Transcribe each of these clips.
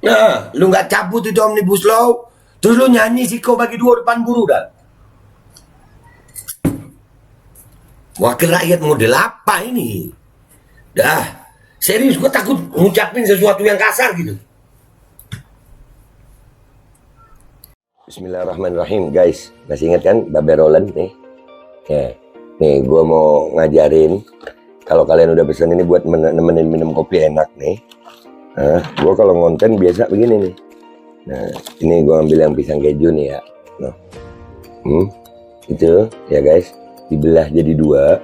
Nah, lu nggak cabut itu Omnibus Law, terus lu nyanyi Siko bagi dua depan buruh dah. Wakil rakyat model apa ini? Dah, serius gue takut ngucapin sesuatu yang kasar gitu. Bismillahirrahmanirrahim, guys. Masih ingat kan Babe Roland nih? Ya, nih gue mau ngajarin. Kalau kalian udah pesan ini buat nemenin minum kopi enak nih. Nah, gue kalau ngonten biasa begini nih. Nah, ini gue ambil yang pisang keju nih ya. Nah, itu ya guys, dibelah jadi dua.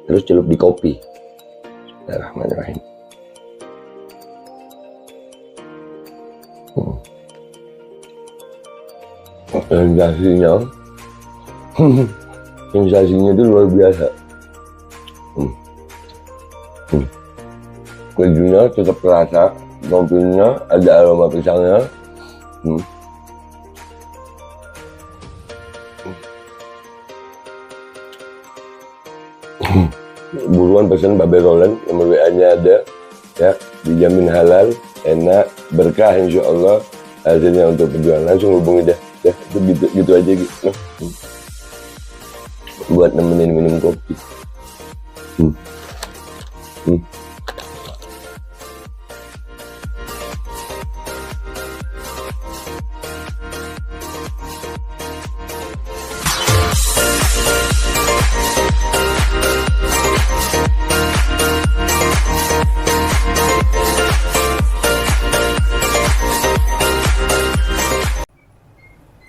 Terus celup di kopi. Bismillahirrahmanirrahim. Sensasinya itu luar biasa. Kejunya tetap terasa, kopinya ada aroma pisangnya. Buruan pesan Babe Roland, nomor WA-nya ada ya, dijamin halal, enak, berkah insya Allah hasilnya untuk perjuangan. Langsung hubungi dah ya, itu gitu aja gitu. Buat nemenin minum kopi.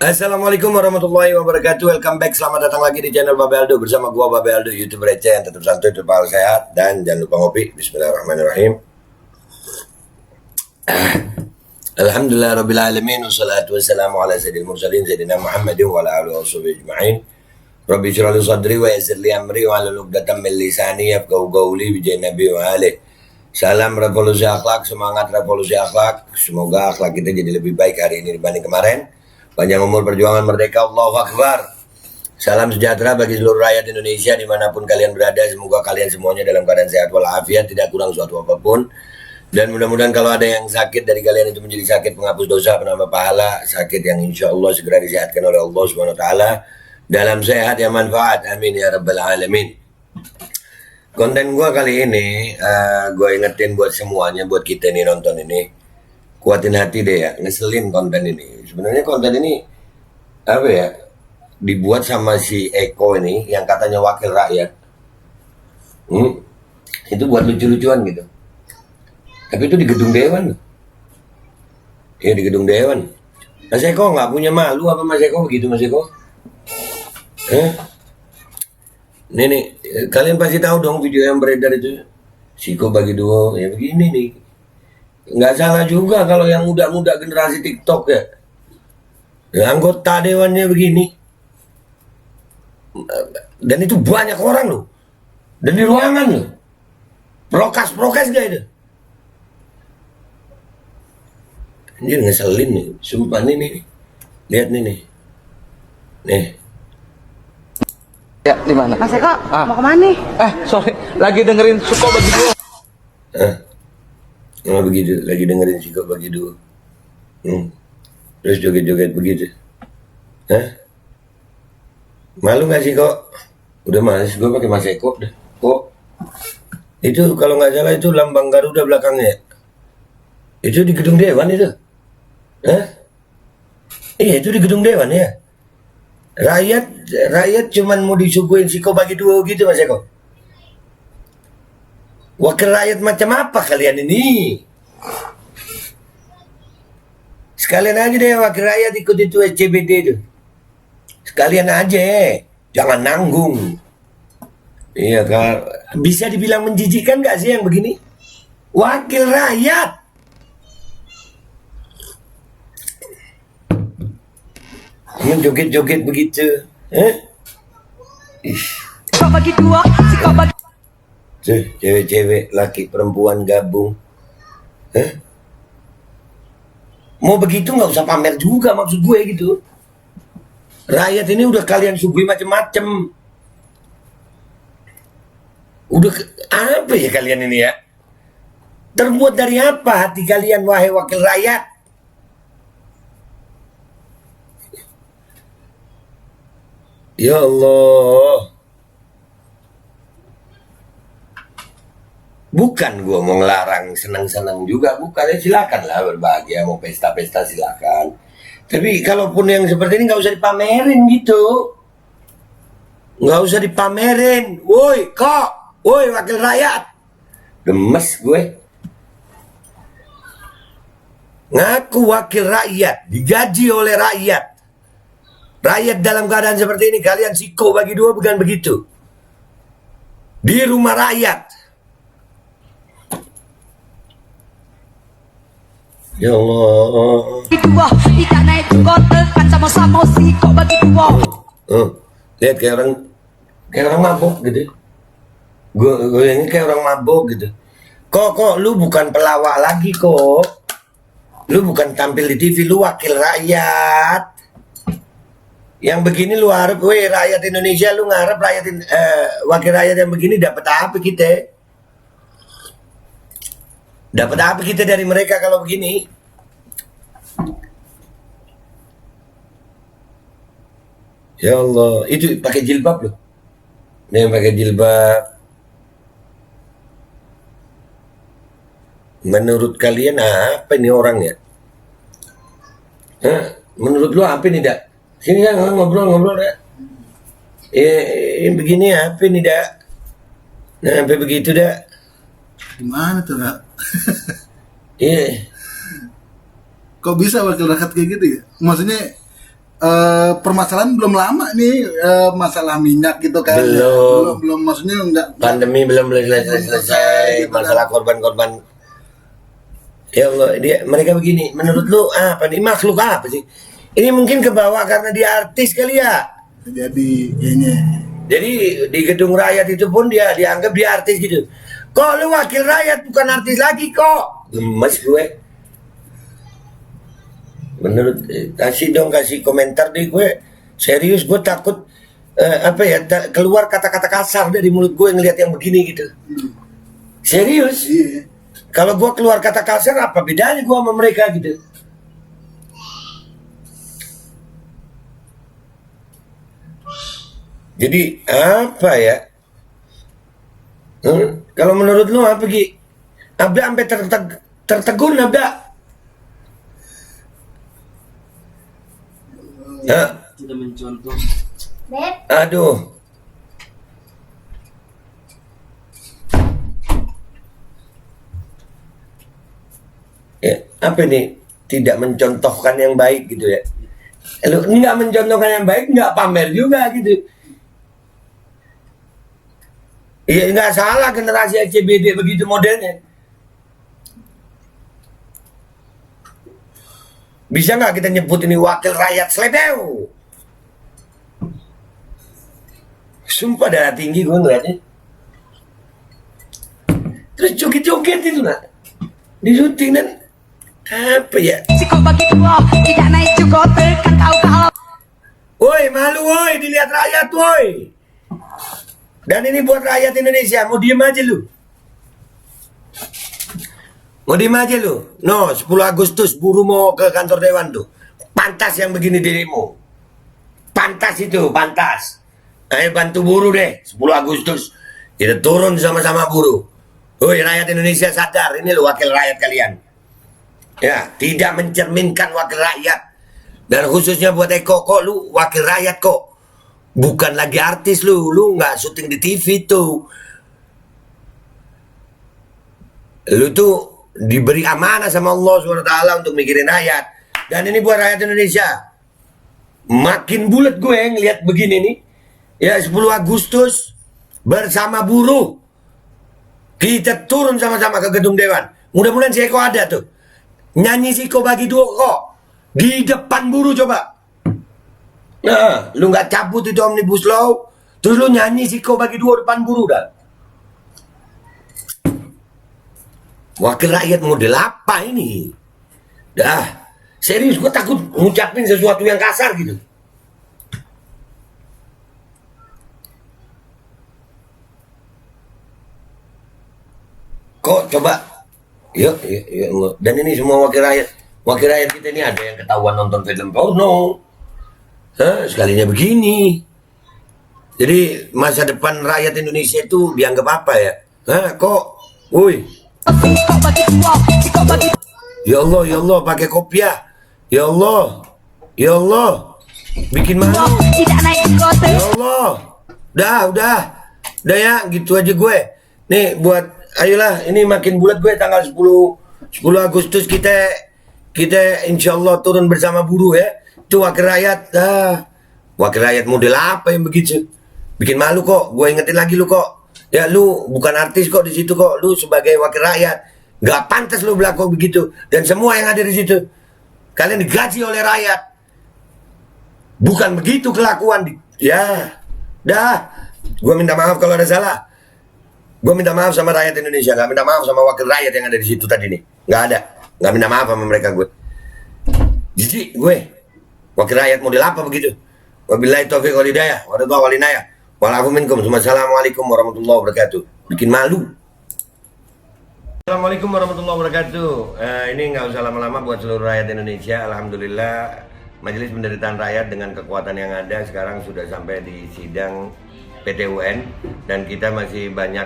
Assalamualaikum warahmatullahi wabarakatuh. Welcome back, selamat datang lagi di channel Babe Aldo. Bersama gua Babe Aldo, YouTube receh yang tetap santuy, tetap sehat. Dan jangan lupa ngopi. Bismillahirrahmanirrahim. Alhamdulillah Rabbil Alamin. Wassalatu wassalamu ala sayyidil mursalin Sayyidina Muhammadin wa ala alihi wa sahbihi ajma'in. Rabbi shrah li sadri wa yassir li amri wa hlul 'uqdatam min lisani yafqahu qawli bi nabi wa alihi. Salam revolusi akhlak, semangat revolusi akhlak. Semoga akhlak kita jadi lebih baik hari ini dibanding kemarin. Panjang umur, perjuangan merdeka, Allahu Akbar. Salam sejahtera bagi seluruh rakyat Indonesia dimanapun kalian berada. Semoga kalian semuanya dalam keadaan sehat walafiat, tidak kurang suatu apapun. Dan mudah-mudahan kalau ada yang sakit dari kalian itu menjadi sakit penghapus dosa, penambah pahala, sakit yang insya Allah segera disehatkan oleh Allah Subhanahu Wa Taala dalam sehat yang manfaat. Amin ya Rabbal Alamin. Konten gue kali ini, gue ingetin buat semuanya, buat kita nih nonton ini, kuatin hati deh ya, ngeselin konten ini. Sebenarnya konten ini apa ya, dibuat sama si Eko ini yang katanya wakil rakyat. Itu buat lucu-lucuan gitu. Tapi itu di gedung Dewan. Ya di gedung Dewan. Mas Eko nggak punya malu apa Mas Eko begitu Mas Eko? Nih, kalian pasti tahu dong video yang beredar itu. Siko bagi dua, ya begini nih. Nggak salah juga kalau yang muda-muda generasi TikTok ya. Anggota dewannya begini. Dan itu banyak orang loh. Dan di ruangan loh. Prokes gak itu? Anjir ngeselin nih. Sumpah nih. Lihat nih. Nih. Ya, di mana? Mas Eko, mau kemana nih? Sorry, lagi dengerin Suko bagi dua. Begitu, lagi dengerin Siko bagi dua. Terus joget-joget begitu. Malu gak sih kok? Udah mas, gue pakai Mas Eko deh. Kok? Itu kalau nggak salah itu lambang Garuda belakangnya. Itu di gedung Dewan itu. Iya itu di gedung Dewan ya. Rakyat cuman mau disuguhin Siko bagi dua gitu Mas Eko. Wakil rakyat macam apa kalian ini? Sekalian aja deh wakil rakyat ikut itu SCBD itu. Sekalian aja, jangan nanggung. Iya kan, bisa dibilang menjijikkan gak sih yang begini? Wakil rakyat. Menjoget-joget begitu. Siko bagi dua, Siko bagi... Tuh, cewek-cewek, laki, perempuan gabung. Mau begitu nggak usah pamer juga maksud gue gitu. Rakyat ini udah kalian suguhi macem-macem. Udah apa ya kalian ini ya? Terbuat dari apa hati kalian, wahai wakil rakyat? Ya Allah. Bukan gue mau ngelarang senang-senang juga, bukan. Ya silakan lah berbahagia, mau pesta-pesta silakan. Tapi kalaupun yang seperti ini nggak usah dipamerin gitu. Nggak usah dipamerin. Woi kok, woi wakil rakyat. Gemes gue. Ngaku wakil rakyat, digaji oleh rakyat. Rakyat dalam keadaan seperti ini, kalian siko bagi dua, bukan begitu. Di rumah rakyat. Ya Allah. Dua, tidak naik juga tekan sama-sama si kok bagi dua. Lihat kayak orang mabuk gitu. Gue ini kayak orang mabuk gitu. Kok lu bukan pelawak lagi kok. Lu bukan tampil di TV, lu wakil rakyat. Yang begini lu harap, weh rakyat Indonesia, lu ngarep wakil rakyat yang begini dapat apa kita? Dapat apa kita dari mereka kalau begini? Ya Allah, itu pakai jilbab loh. Ini pakai jilbab. Menurut kalian apa ini orangnya? Menurut lu apa ini, Dak? Sini kan ngobrol-ngobrol, Dak. Begini apa ini, Dak? Nah, sampai begitu, Dak. Gimana tuh, Rak? Iya. Kok bisa wakil rakyat kayak gitu ya? Maksudnya permasalahan belum lama nih, masalah minyak gitu kan? Belum maksudnya enggak. Pandemi belum selesai. Gitu Masalah korban-korban. Ya Allah, mereka begini. Menurut lu apa nih, makhluk apa sih? Ini mungkin kebawa karena dia artis kali ya. Jadi kayaknya. Jadi di gedung rakyat itu pun dia dianggap dia artis gitu. Kok lu wakil rakyat bukan artis lagi kok? Gemes gue. Menurut kasih komentar deh gue. Serius gue takut keluar kata-kata kasar dari mulut gue ngelihat yang begini gitu. Serius? Iya. Kalau gue keluar kata kasar, apa bedanya gue sama mereka gitu? Jadi apa ya? Kalau menurut lu apa Gi? Abda sampai tertegun Abda? Tidak mencontoh. Aduh. Ya, apa ini? Tidak mencontohkan yang baik gitu ya? Lu nggak mencontohkan yang baik, nggak pamer juga gitu. Iya nggak salah generasi SCBD begitu modelnya. Bisa nggak kita nyebut ini wakil rakyat Sledeu? Sumpah darah tinggi gue ngeliatnya. Terus joget-joget itu lah. Di syuting dan apa ya? Si kok bagi dua, tidak naik juga tekan kau kalau. Woi malu woi, dilihat rakyat woi. Dan ini buat rakyat Indonesia, mau diem aja lu. Mau diem aja lu. No, 10 Agustus buruh mau ke kantor dewan tuh. Pantas yang begini dirimu. Pantas itu, pantas. Ayo bantu buruh deh, 10 Agustus. Kita turun sama-sama buruh. Woi rakyat Indonesia sadar, ini lu wakil rakyat kalian. Ya, tidak mencerminkan wakil rakyat. Dan khususnya buat Eko, kok lu wakil rakyat kok. Bukan lagi artis lu nggak syuting di TV tuh. Lu tuh diberi amanah sama Allah SWT untuk mikirin rakyat. Dan ini buat rakyat Indonesia. Makin bulat gue ngeliat begini nih. Ya 10 Agustus bersama buruh. Kita turun sama-sama ke gedung dewan. Mudah-mudahan si Eko ada tuh. Nyanyi si Eko bagi dua kok. Di depan buruh coba. Nah, lu nggak cabut itu Omnibus Law, terus lu nyanyi si Eko bagi dua depan buruh dah. Wakil rakyat model apa ini? Dah, serius gue takut ngucapin sesuatu yang kasar gitu. Kok coba Ya, ya, ya Allah. Dan ini semua wakil rakyat kita ini ada yang ketahuan nonton film porno. Hah, sekalinya begini. Jadi masa depan rakyat Indonesia itu dianggap apa ya? Hah, kok? Woi. Siko bagi dua, siko bagi Ya Allah, pakai kopiah. Ya Allah. Ya Allah. Bikin malu. dua, tidak naik skuter. Ya Allah. Udah ya, gitu aja gue. Nih buat ayolah, ini makin bulat gue tanggal 10 Agustus kita insya Allah turun bersama buruh ya. Itu wakil rakyat. Wakil rakyat model apa yang begitu? Bikin malu kok. Gue ingetin lagi lu kok. Ya lu bukan artis kok di situ kok. Lu sebagai wakil rakyat nggak pantas lu berlaku begitu. Dan semua yang ada di situ kalian digaji oleh rakyat. Bukan begitu kelakuan. Ya, dah. Gue minta maaf kalau ada salah. Gue minta maaf sama rakyat Indonesia. Gak minta maaf sama wakil rakyat yang ada di situ tadi nih. Gak ada. Gak minta maaf sama mereka gue. Jadi gue wakil rakyat model apa begitu? Wabillahi taufiq wal hidayah. Waridha wal inayah. Walafu minkum. Assalamualaikum warahmatullahi wabarakatuh. Bikin malu. Assalamualaikum warahmatullahi wabarakatuh. Ini nggak usah lama-lama buat seluruh rakyat Indonesia. Alhamdulillah Majelis Penderitaan Rakyat dengan kekuatan yang ada sekarang sudah sampai di sidang PT UN dan kita masih banyak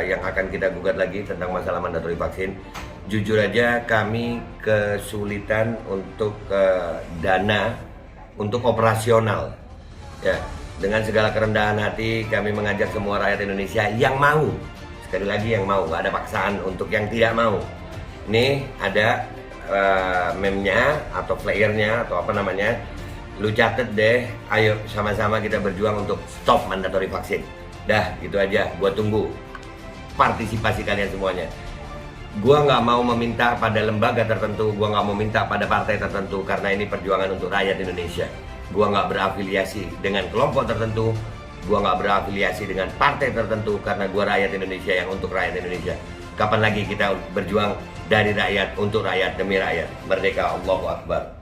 yang akan kita gugat lagi tentang masalah mandatori vaksin. Jujur aja kami kesulitan untuk dana untuk operasional. Ya, dengan segala kerendahan hati kami mengajak semua rakyat Indonesia yang mau. Sekali lagi yang mau, gak ada paksaan untuk yang tidak mau. Nih ada meme-nya atau flyernya atau apa namanya. Lu catet deh, ayo sama-sama kita berjuang untuk stop mandatori vaksin. Dah, gitu aja, gua tunggu partisipasi kalian semuanya. Gua nggak mau meminta pada lembaga tertentu, gua nggak mau minta pada partai tertentu karena ini perjuangan untuk rakyat Indonesia. Gua nggak berafiliasi dengan kelompok tertentu, gua nggak berafiliasi dengan partai tertentu karena gua rakyat Indonesia yang untuk rakyat Indonesia. Kapan lagi kita berjuang dari rakyat untuk rakyat demi rakyat? Merdeka, Allahu Akbar.